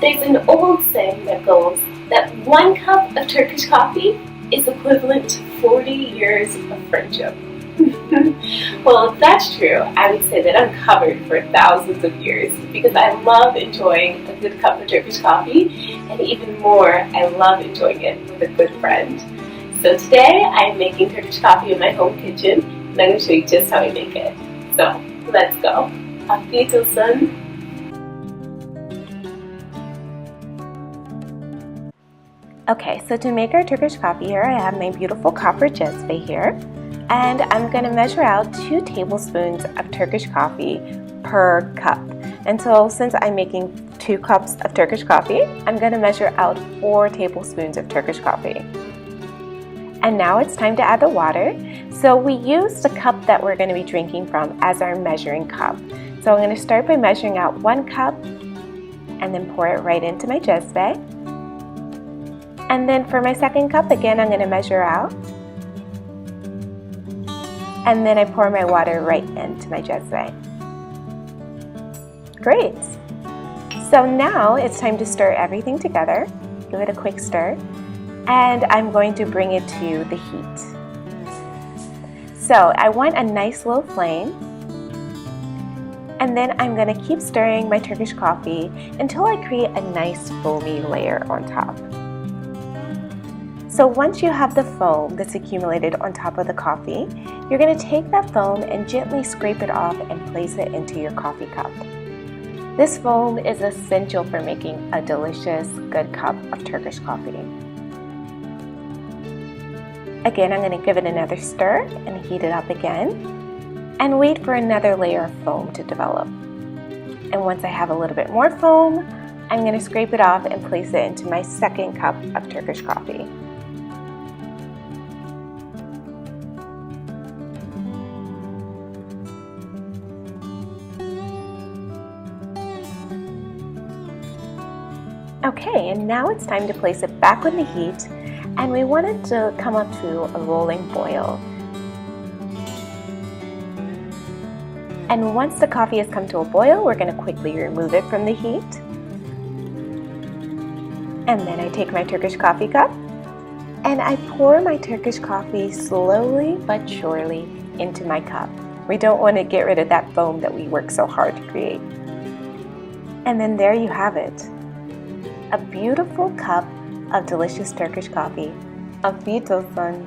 There's an old saying that goes that 1 cup of Turkish coffee is equivalent to 40 years of friendship. Well, if that's true, I would say that I'm covered for thousands of years because I love enjoying a good cup of Turkish coffee, and even more, I love enjoying it with a good friend. So today, I'm making Turkish coffee in my home kitchen, and I'm going to show you just how I make it. So, let's go. Afiyet olsun. Okay, so to make our Turkish coffee here, I have my beautiful copper cezve here. And I'm going to measure out 2 tablespoons of Turkish coffee per cup. And so since I'm making 2 cups of Turkish coffee, I'm going to measure out 4 tablespoons of Turkish coffee. And now it's time to add the water. So we use the cup that we're going to be drinking from as our measuring cup. So I'm going to start by measuring out 1 cup and then pour it right into my cezve. And then for my second cup, again, I'm going to measure out. And then I pour my water right into my cezve. Great! So now it's time to stir everything together. Give it a quick stir. And I'm going to bring it to the heat. So I want a nice low flame. And then I'm going to keep stirring my Turkish coffee until I create a nice foamy layer on top. So once you have the foam that's accumulated on top of the coffee, you're going to take that foam and gently scrape it off and place it into your coffee cup. This foam is essential for making a delicious, good cup of Turkish coffee. Again, I'm going to give it another stir and heat it up again, and wait for another layer of foam to develop. And once I have a little bit more foam, I'm going to scrape it off and place it into my second cup of Turkish coffee. Okay, and now it's time to place it back on the heat, and we want it to come up to a rolling boil. And once the coffee has come to a boil, we're going to quickly remove it from the heat. And then I take my Turkish coffee cup, and I pour my Turkish coffee slowly but surely into my cup. We don't want to get rid of that foam that we work so hard to create. And then there you have it. A beautiful cup of delicious Turkish coffee. Afiyet olsun.